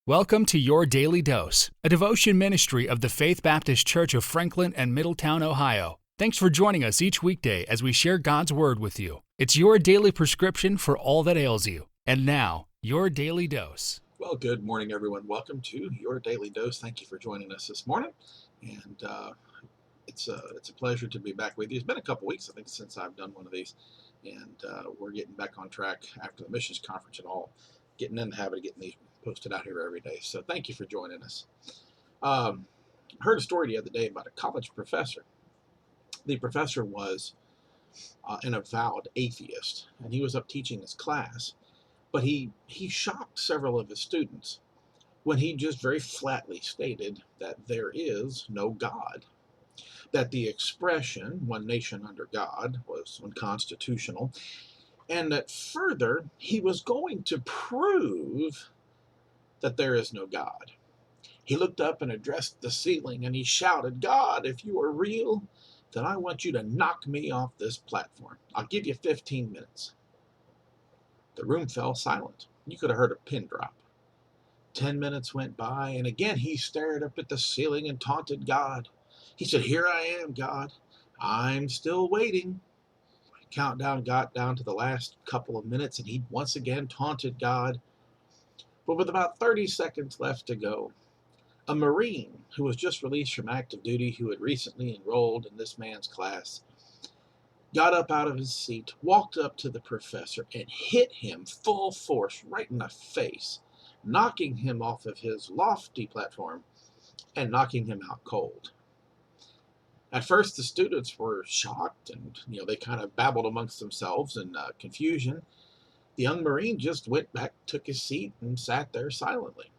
Welcome to Your Daily Dose, a devotion ministry of the Faith Baptist Church of Franklin and Middletown, Ohio. Thanks for joining us each weekday as we share God's Word with you. It's your daily prescription for all that ails you. And now, Your Daily Dose. Well, good morning, everyone. Welcome to Your Daily Dose. Thank you for joining us this morning. And it's a pleasure to be back with you. It's been a couple weeks, I think, since I've done one of these. And we're getting back on track after the missions conference and all, getting in the habit of getting these posted out here every day. So thank you for joining us. I heard a story the other day about a college professor. The professor was an avowed atheist, and he was up teaching his class. But he shocked several of his students when he just very flatly stated that there is no God, that the expression one nation under God was unconstitutional, and that further he was going to prove that there is no God. He looked up and addressed the ceiling and he shouted, "God, if you are real, then I want you to knock me off this platform. I'll give you 15 minutes. The room fell silent. You could have heard a pin drop. 10 minutes went by, and again he stared up at the ceiling and taunted God. He said, "Here I am, God. I'm still waiting." Countdown got down to the last couple of minutes, and he once again taunted God. But with about 30 seconds left to go, a Marine who was just released from active duty, who had recently enrolled in this man's class, got up out of his seat, walked up to the professor, and hit him full force right in the face, knocking him off of his lofty platform and knocking him out cold. At first, the students were shocked and, they kind of babbled amongst themselves in confusion. The young Marine just went back, took his seat, and sat there silently.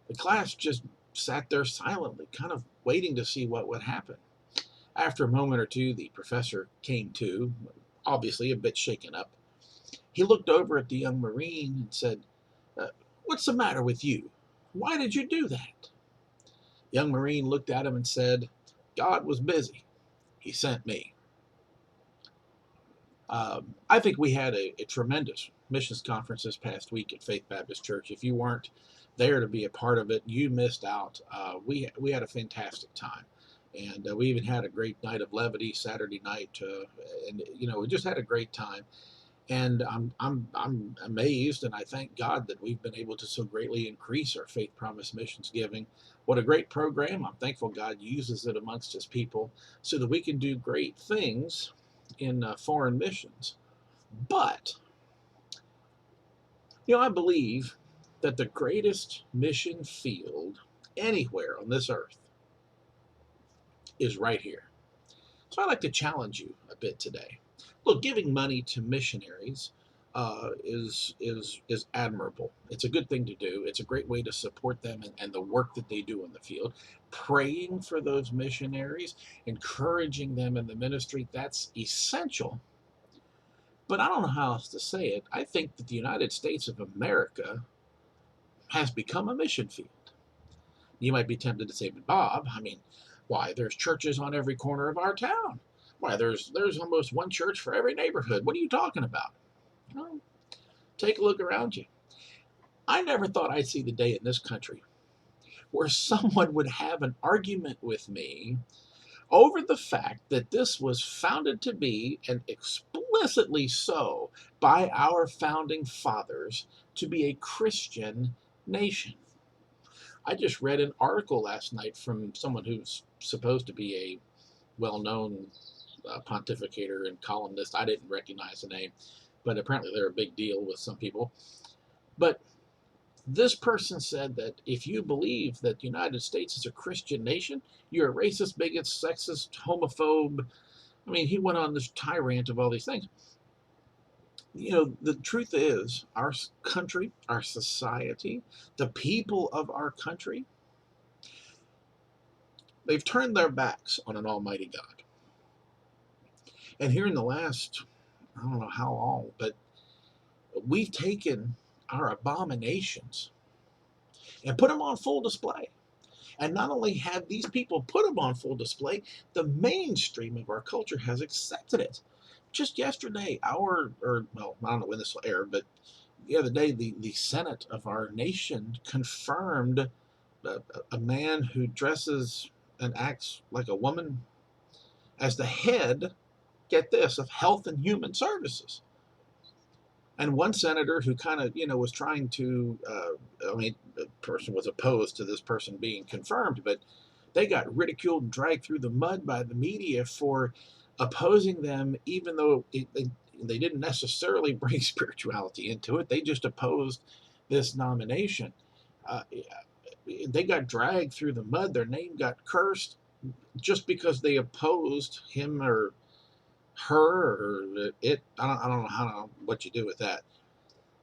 The class just sat there silently, kind of waiting to see what would happen. After a moment or two, the professor came to, obviously a bit shaken up. He looked over at the young Marine and said, "What's the matter with you? Why did you do that?" The young Marine looked at him and said, "God was busy. He sent me." I think we had a tremendous missions conference this past week at Faith Baptist Church. If you weren't there to be a part of it, you missed out. We had a fantastic time. And we even had a great night of levity Saturday night, and we just had a great time. And I'm amazed, and I thank God that we've been able to so greatly increase our Faith Promise Missions giving. What a great program! I'm thankful God uses it amongst His people so that we can do great things in foreign missions. But I believe that the greatest mission field anywhere on this earth is right here. So I'd like to challenge you a bit today. Look, giving money to missionaries is admirable. It's a good thing to do. It's a great way to support them and the work that they do in the field. Praying for those missionaries, encouraging them in the ministry, that's essential. But I don't know how else to say it. I think that the United States of America has become a mission field. You might be tempted to say, "But Bob, why, there's churches on every corner of our town. Why, there's almost one church for every neighborhood. What are you talking about?" Well, take a look around you. I never thought I'd see the day in this country where someone would have an argument with me over the fact that this was founded to be, and explicitly so, by our founding fathers, to be a Christian nation. I just read an article last night from someone who's supposed to be a well-known pontificator and columnist. I didn't recognize the name, but apparently they're a big deal with some people. But this person said that if you believe that the United States is a Christian nation, you're a racist, bigot, sexist, homophobe. He went on this tirade of all these things. The truth is, our country, our society, the people of our country, they've turned their backs on an almighty God. And here in the last, I don't know how long, but we've taken our abominations and put them on full display. And not only have these people put them on full display, the mainstream of our culture has accepted it. Just yesterday, I don't know when this will air, but the other day, the Senate of our nation confirmed a man who dresses and acts like a woman as the head, get this, of Health and Human Services. And one senator who kind of, was trying to, the person was opposed to this person being confirmed, but they got ridiculed and dragged through the mud by the media for opposing them, even though they didn't necessarily bring spirituality into it. They just opposed this nomination. They got dragged through the mud. Their name got cursed just because they opposed him or her or it. I don't know what you do with that.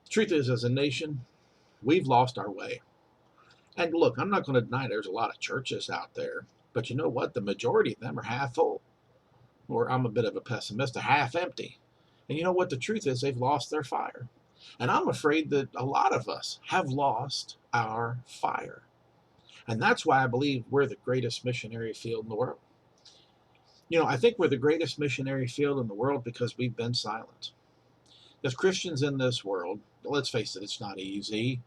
The truth is, as a nation, we've lost our way. And look, I'm not going to deny there's a lot of churches out there, but you know what? The majority of them are half full, or I'm a bit of a pessimist, half empty. And you know what? The truth is, they've lost their fire. And I'm afraid that a lot of us have lost our fire. And that's why I believe we're the greatest missionary field in the world. I think we're the greatest missionary field in the world because we've been silent. As Christians in this world, let's face it, it's not easy.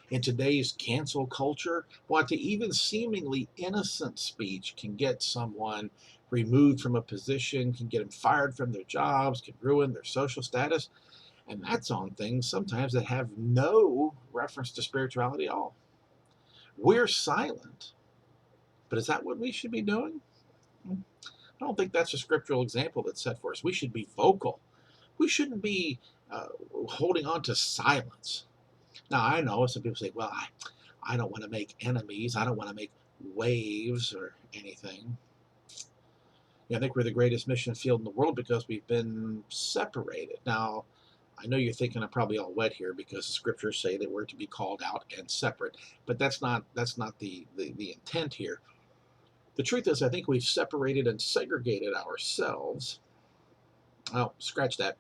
In today's cancel culture, what to even seemingly innocent speech can get someone removed from a position, can get them fired from their jobs, can ruin their social status. And that's on things sometimes that have no reference to spirituality at all. We're silent, but is that what we should be doing? I don't think that's a scriptural example that's set for us. We should be vocal. We shouldn't be holding on to silence. Now, I know some people say, well, I don't want to make enemies. I don't want to make waves or anything. I think we're the greatest mission field in the world because we've been separated. Now, I know you're thinking I'm probably all wet here because the scriptures say that we're to be called out and separate, but that's not the intent here. The truth is, I think we've separated and segregated ourselves. Oh, scratch that.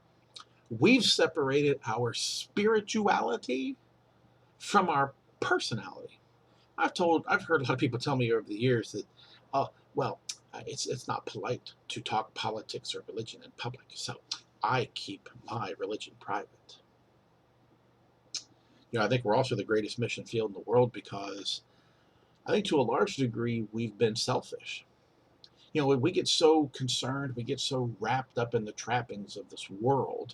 We've separated our spirituality from our personality. I've heard a lot of people tell me over the years that, oh, well, it's not polite to talk politics or religion in public, so I keep my religion private. I think we're also the greatest mission field in the world because I think to a large degree we've been selfish. When we get so concerned, we get so wrapped up in the trappings of this world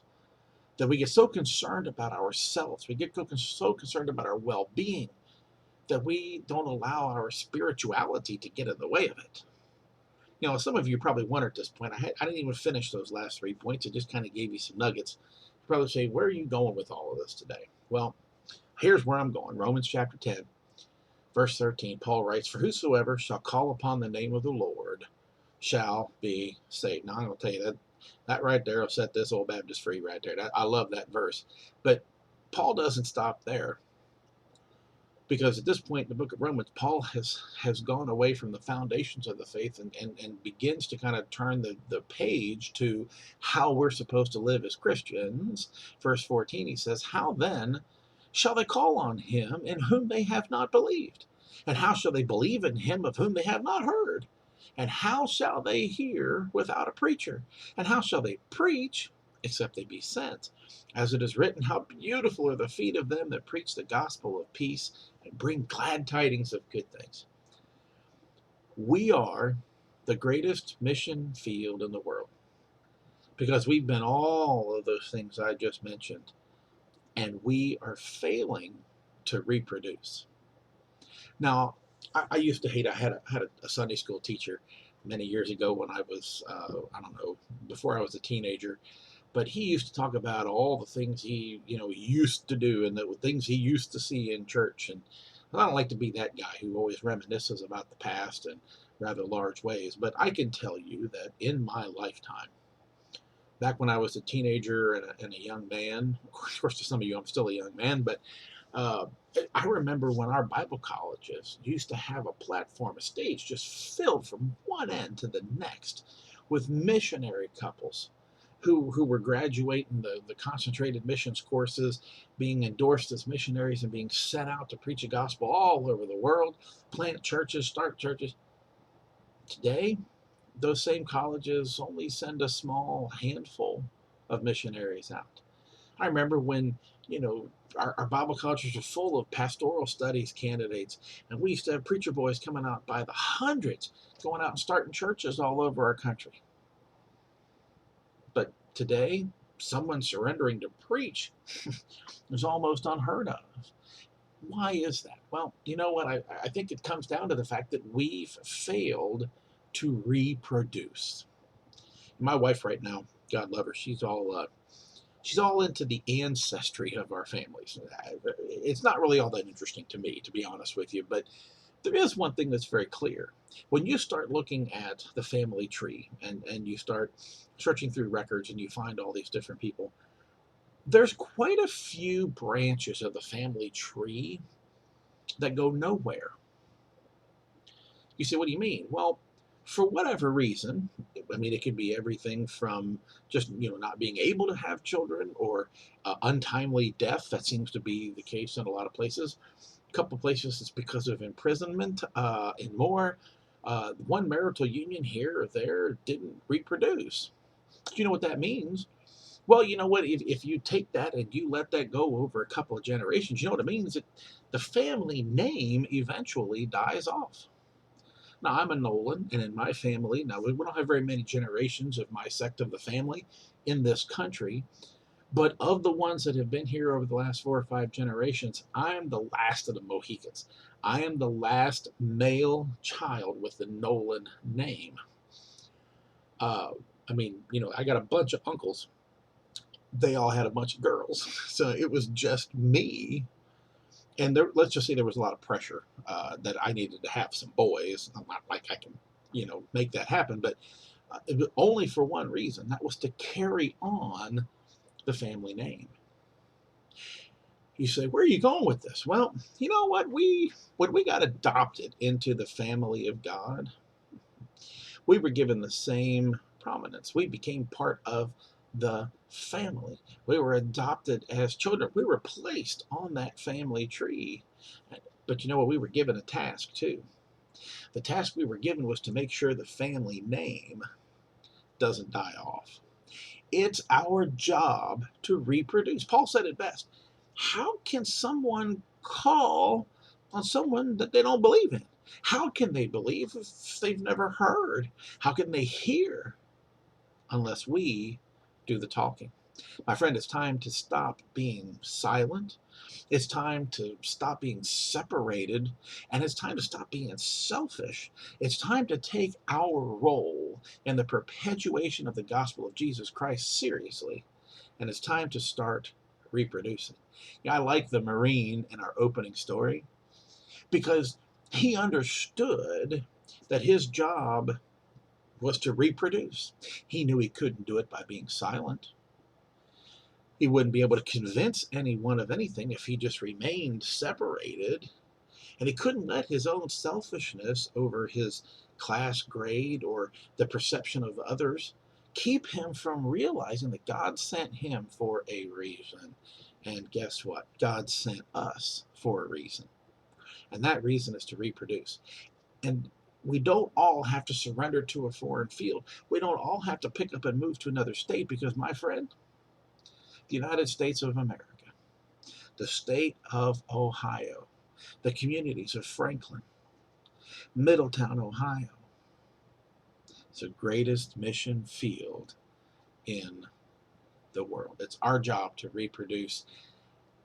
that we get so concerned about ourselves, we get so concerned about our well-being that we don't allow our spirituality to get in the way of it. Some of you probably wonder at this point, I didn't even finish those last 3 points. I just kind of gave you some nuggets. You probably say, where are you going with all of this today? Well, here's where I'm going. Romans chapter 10, verse 13, Paul writes, for whosoever shall call upon the name of the Lord shall be saved. Now, I'm going to tell you that right there will set this old Baptist free right there. I love that verse. But Paul doesn't stop there. Because at this point in the book of Romans, Paul has gone away from the foundations of the faith and begins to kind of turn the page to how we're supposed to live as Christians. Verse 14, he says, how then shall they call on him in whom they have not believed? And how shall they believe in him of whom they have not heard? And how shall they hear without a preacher? And how shall they preach except they be sent? As it is written, how beautiful are the feet of them that preach the gospel of peace and bring glad tidings of good things. We are the greatest mission field in the world because we've been all of those things I just mentioned, and we are failing to reproduce. Now, I used to hate, I had a Sunday school teacher many years ago when I was, I don't know, before I was a teenager, but he used to talk about all the things he, used to do and the things he used to see in church. And I don't like to be that guy who always reminisces about the past in rather large ways, but I can tell you that in my lifetime, back when I was a teenager and a young man, of course, to some of you, I'm still a young man, but uh, I remember when our Bible colleges used to have a platform, a stage just filled from one end to the next with missionary couples who were graduating the concentrated missions courses, being endorsed as missionaries and being sent out to preach the gospel all over the world, plant churches, start churches. Today, those same colleges only send a small handful of missionaries out. I remember when Our Bible colleges are full of pastoral studies candidates, and we used to have preacher boys coming out by the hundreds, going out and starting churches all over our country. But today, someone surrendering to preach is almost unheard of. Why is that? Well, you know what? I think it comes down to the fact that we've failed to reproduce. My wife right now, God love her, she's all into the ancestry of our families. It's not really all that interesting to me, to be honest with you, but there is one thing that's very clear. When you start looking at the family tree and you start searching through records and you find all these different people, there's quite a few branches of the family tree that go nowhere. You say, what do you mean? Well, for whatever reason, I mean, it could be everything from just, not being able to have children or untimely death. That seems to be the case in a lot of places. A couple of places it's because of imprisonment and more. One marital union here or there didn't reproduce. Do you know what that means? Well, you know what? If you take that and you let that go over a couple of generations, you know what it means? The family name eventually dies off. Now, I'm a Nolan, and in my family, now we don't have very many generations of my sect of the family in this country, but of the ones that have been here over the last 4 or 5 generations, I am the last of the Mohicans. I am the last male child with the Nolan name. I got a bunch of uncles. They all had a bunch of girls, so it was just me. And let's just say there was a lot of pressure that I needed to have some boys. I'm not like I can, make that happen, but it was only for one reason. That was to carry on the family name. You say, where are you going with this? Well, you know what? When we got adopted into the family of God, we were given the same prominence. We became part of the family. We were adopted as children. We were placed on that family tree. But you know what? We were given a task too. The task we were given was to make sure the family name doesn't die off. It's our job to reproduce. Paul said it best. How can someone call on someone that they don't believe in? How can they believe if they've never heard? How can they hear unless we do the talking? My friend, it's time to stop being silent. It's time to stop being separated, and it's time to stop being selfish. It's time to take our role in the perpetuation of the gospel of Jesus Christ seriously, and it's time to start reproducing. I like the Marine in our opening story because he understood that his job was to reproduce. He knew he couldn't do it by being silent. He wouldn't be able to convince anyone of anything if he just remained separated. And he couldn't let his own selfishness over his class grade or the perception of others keep him from realizing that God sent him for a reason. And guess what? God sent us for a reason. And that reason is to reproduce. And we don't all have to surrender to a foreign field. We don't all have to pick up and move to another state because, my friend, the United States of America, the state of Ohio, the communities of Franklin, Middletown, Ohio, it's the greatest mission field in the world. It's our job to reproduce,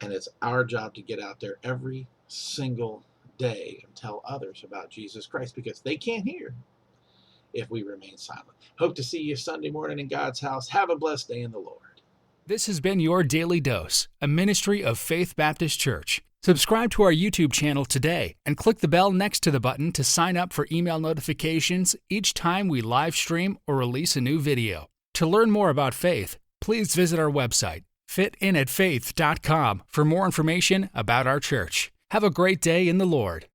and it's our job to get out there every single day and tell others about Jesus Christ because they can't hear if we remain silent. Hope to see you Sunday morning in God's house. Have a blessed day in the Lord. This has been Your Daily Dose, a ministry of Faith Baptist Church. Subscribe to our YouTube channel today and click the bell next to the button to sign up for email notifications each time we live stream or release a new video. To learn more about faith, please visit our website, fitinatfaith.com, for more information about our church. Have a great day in the Lord.